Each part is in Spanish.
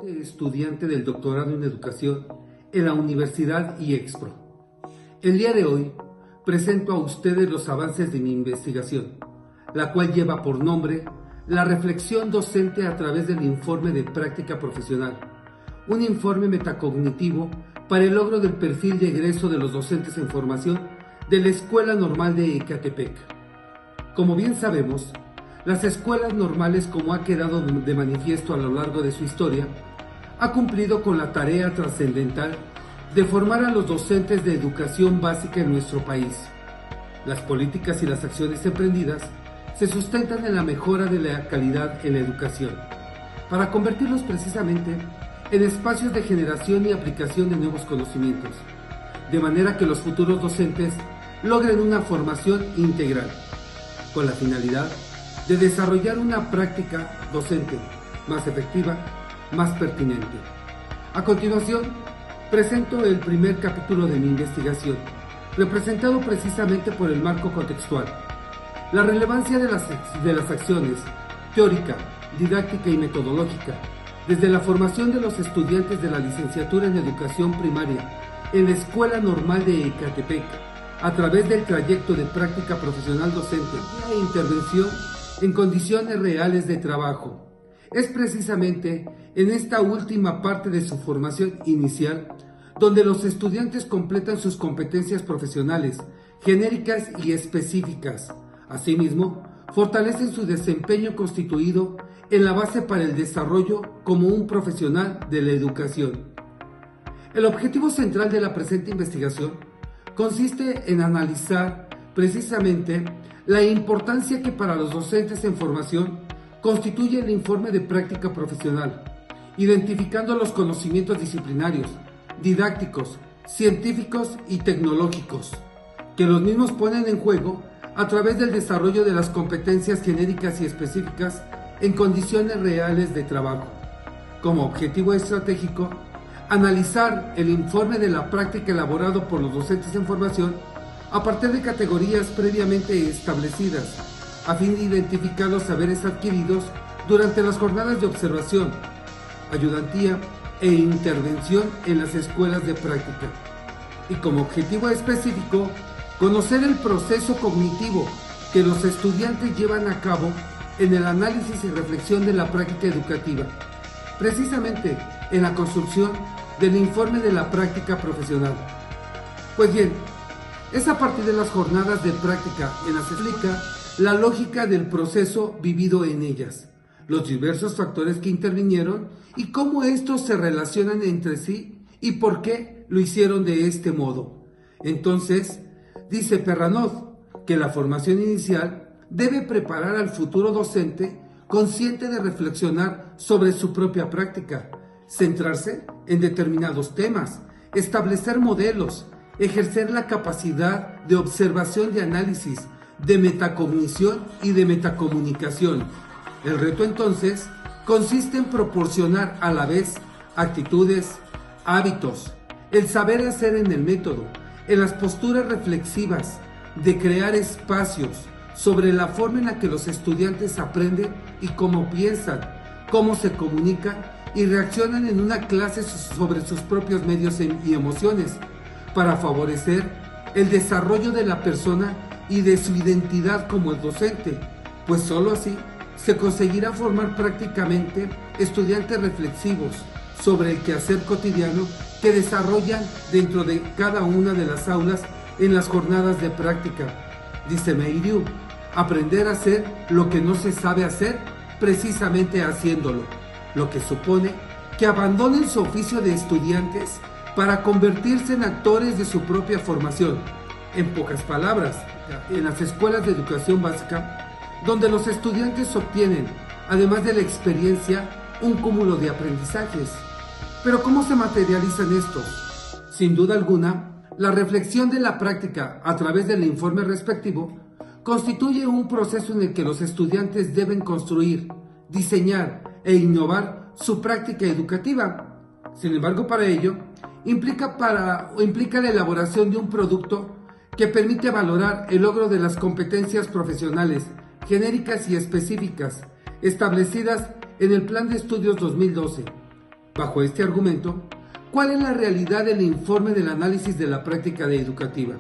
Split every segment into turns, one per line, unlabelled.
Estudiante del doctorado en educación en la Universidad IEXPRO. El día de hoy presento a ustedes los avances de mi investigación, la cual lleva por nombre La reflexión docente a través del informe de práctica profesional, un informe metacognitivo para el logro del perfil de egreso de los docentes en formación de la Escuela Normal de Ecatepec. Como bien sabemos, las escuelas normales, como ha quedado de manifiesto a lo largo de su historia, ha cumplido con la tarea trascendental de formar a los docentes de educación básica en nuestro país. Las políticas y las acciones emprendidas se sustentan en la mejora de la calidad en la educación, para convertirlos precisamente en espacios de generación y aplicación de nuevos conocimientos, de manera que los futuros docentes logren una formación integral, con la finalidad de desarrollar una práctica docente más efectiva, más pertinente. A continuación, presento el primer capítulo de mi investigación, representado precisamente por el marco contextual, la relevancia de las acciones teórica, didáctica y metodológica, desde la formación de los estudiantes de la licenciatura en educación primaria en la Escuela Normal de Ecatepec, a través del trayecto de práctica profesional docente e intervención en condiciones reales de trabajo. Es precisamente en esta última parte de su formación inicial donde los estudiantes completan sus competencias profesionales, genéricas y específicas. Asimismo, fortalecen su desempeño constituido en la base para el desarrollo como un profesional de la educación. El objetivo central de la presente investigación consiste en analizar precisamente la importancia que para los docentes en formación constituye el informe de práctica profesional, identificando los conocimientos disciplinarios, didácticos, científicos y tecnológicos, que los mismos ponen en juego a través del desarrollo de las competencias genéricas y específicas en condiciones reales de trabajo. Como objetivo estratégico, analizar el informe de la práctica elaborado por los docentes en formación a partir de categorías previamente establecidas, a fin de identificar los saberes adquiridos durante las jornadas de observación, ayudantía e intervención en las escuelas de práctica. Y como objetivo específico, conocer el proceso cognitivo que los estudiantes llevan a cabo en el análisis y reflexión de la práctica educativa, precisamente en la construcción del informe de la práctica profesional. Pues bien, es a partir de las jornadas de práctica en las que se explica la lógica del proceso vivido en ellas, los diversos factores que intervinieron y cómo estos se relacionan entre sí y por qué lo hicieron de este modo. Entonces, dice Perranov que la formación inicial debe preparar al futuro docente consciente de reflexionar sobre su propia práctica, centrarse en determinados temas, establecer modelos, ejercer la capacidad de observación y análisis, de metacognición y de metacomunicación. El reto entonces consiste en proporcionar a la vez actitudes, hábitos, el saber hacer en el método, en las posturas reflexivas, de crear espacios sobre la forma en la que los estudiantes aprenden y cómo piensan, cómo se comunican y reaccionan en una clase sobre sus propios medios y emociones, para favorecer el desarrollo de la persona y de su identidad como el docente, pues sólo así se conseguirá formar prácticamente estudiantes reflexivos sobre el quehacer cotidiano que desarrollan dentro de cada una de las aulas en las jornadas de práctica. Dice Meiriu, aprender a hacer lo que no se sabe hacer, precisamente haciéndolo, lo que supone que abandonen su oficio de estudiantes para convertirse en actores de su propia formación. En pocas palabras, en las escuelas de educación básica, donde los estudiantes obtienen, además de la experiencia, un cúmulo de aprendizajes. Pero ¿cómo se materializan estos? Sin duda alguna, la reflexión de la práctica a través del informe respectivo constituye un proceso en el que los estudiantes deben construir, diseñar e innovar su práctica educativa. Sin embargo, para ello, implica la elaboración de un producto que permite valorar el logro de las competencias profesionales, genéricas y específicas, establecidas en el Plan de Estudios 2012, Bajo este argumento, ¿cuál es la realidad del informe del análisis de la práctica educativa?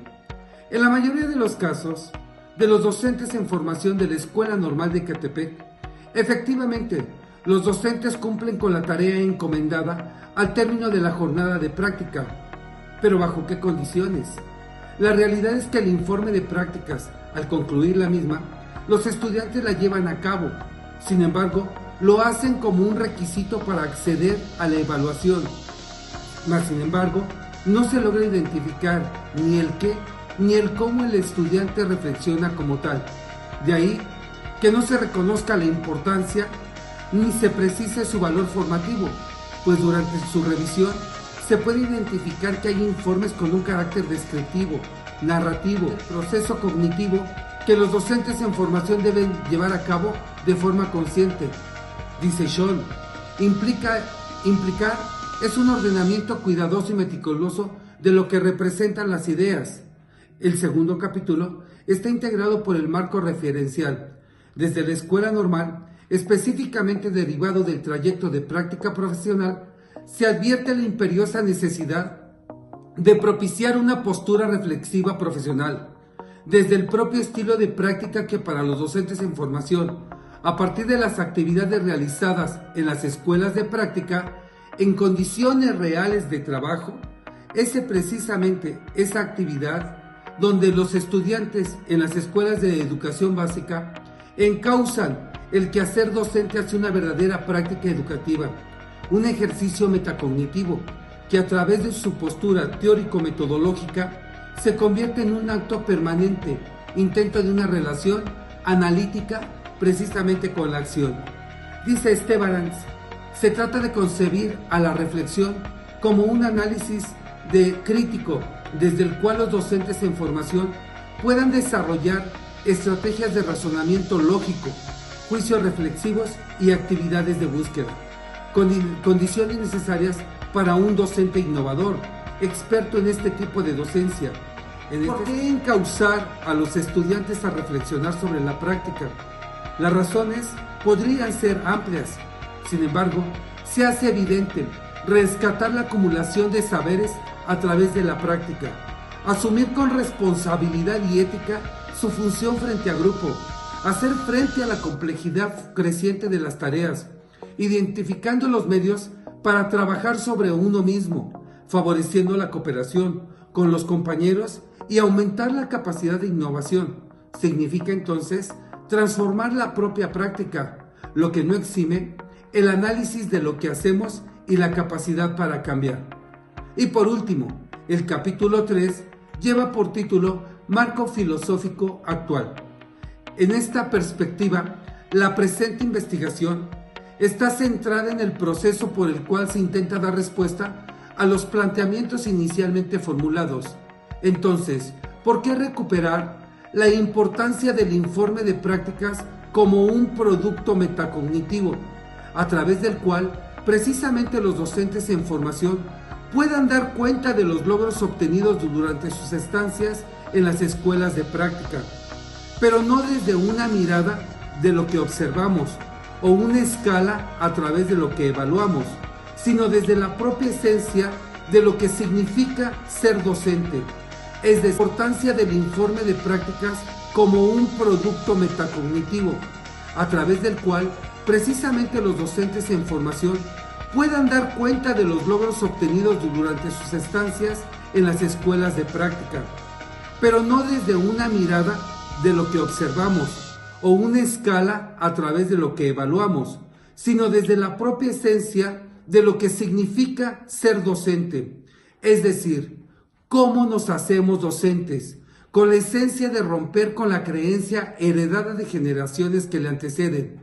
En la mayoría de los casos, de los docentes en formación de la Escuela Normal de Ecatepec, efectivamente, los docentes cumplen con la tarea encomendada al término de la jornada de práctica. ¿Pero bajo qué condiciones? La realidad es que el informe de prácticas, al concluir la misma, los estudiantes la llevan a cabo. Sin embargo, lo hacen como un requisito para acceder a la evaluación. Mas, sin embargo, no se logra identificar ni el qué ni el cómo el estudiante reflexiona como tal. De ahí que no se reconozca la importancia ni se precise su valor formativo, pues durante su revisión se puede identificar que hay informes con un carácter descriptivo, narrativo, proceso cognitivo que los docentes en formación deben llevar a cabo de forma consciente. Dice Scholl, implicar es un ordenamiento cuidadoso y meticuloso de lo que representan las ideas. El segundo capítulo está integrado por el marco referencial, desde la escuela normal, específicamente derivado del trayecto de práctica profesional, se advierte la imperiosa necesidad de propiciar una postura reflexiva profesional, desde el propio estilo de práctica que para los docentes en formación, a partir de las actividades realizadas en las escuelas de práctica, en condiciones reales de trabajo, es precisamente esa actividad donde los estudiantes en las escuelas de educación básica encausan el quehacer docente hacia una verdadera práctica educativa, un ejercicio metacognitivo que a través de su postura teórico-metodológica se convierte en un acto permanente, intento de una relación analítica precisamente con la acción. Dice Esteban, se trata de concebir a la reflexión como un análisis crítico desde el cual los docentes en formación puedan desarrollar estrategias de razonamiento lógico, juicios reflexivos y actividades de búsqueda, condiciones necesarias para un docente innovador, experto en este tipo de docencia. ¿Por qué encauzar a los estudiantes a reflexionar sobre la práctica? Las razones podrían ser amplias. Sin embargo, se hace evidente rescatar la acumulación de saberes a través de la práctica, asumir con responsabilidad y ética su función frente a grupo, hacer frente a la complejidad creciente de las tareas, identificando los medios para trabajar sobre uno mismo, favoreciendo la cooperación con los compañeros y aumentar la capacidad de innovación. Significa entonces transformar la propia práctica, lo que no exime el análisis de lo que hacemos y la capacidad para cambiar. Y por último, el capítulo 3 lleva por título Marco Filosófico Actual. En esta perspectiva, la presente investigación está centrada en el proceso por el cual se intenta dar respuesta a los planteamientos inicialmente formulados. Entonces, ¿por qué recuperar la importancia del informe de prácticas como un producto metacognitivo, a través del cual precisamente los docentes en formación puedan dar cuenta de los logros obtenidos durante sus estancias en las escuelas de práctica, pero no desde una mirada de lo que observamos o una escala a través de lo que evaluamos, sino desde la propia esencia de lo que significa ser docente, es de importancia del informe de prácticas como un producto metacognitivo, a través del cual precisamente los docentes en formación puedan dar cuenta de los logros obtenidos durante sus estancias en las escuelas de práctica, pero no desde una mirada de lo que observamos o una escala a través de lo que evaluamos, sino desde la propia esencia de lo que significa ser docente, es decir, cómo nos hacemos docentes, con la esencia de romper con la creencia heredada de generaciones que le anteceden,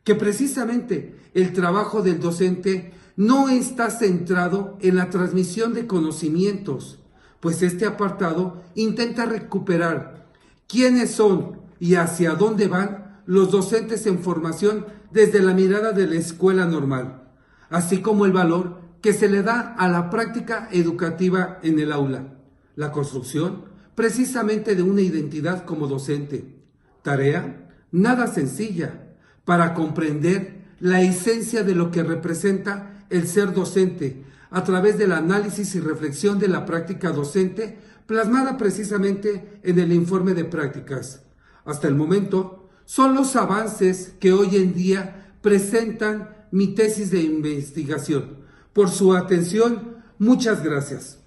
que precisamente el trabajo del docente no está centrado en la transmisión de conocimientos, pues este apartado intenta recuperar quiénes son y hacia dónde van los docentes en formación desde la mirada de la escuela normal, así como el valor que se le da a la práctica educativa en el aula, la construcción precisamente de una identidad como docente. Tarea nada sencilla para comprender la esencia de lo que representa el ser docente a través del análisis y reflexión de la práctica docente plasmada precisamente en el informe de prácticas. Hasta el momento, son los avances que hoy en día presentan mi tesis de investigación. Por su atención, muchas gracias.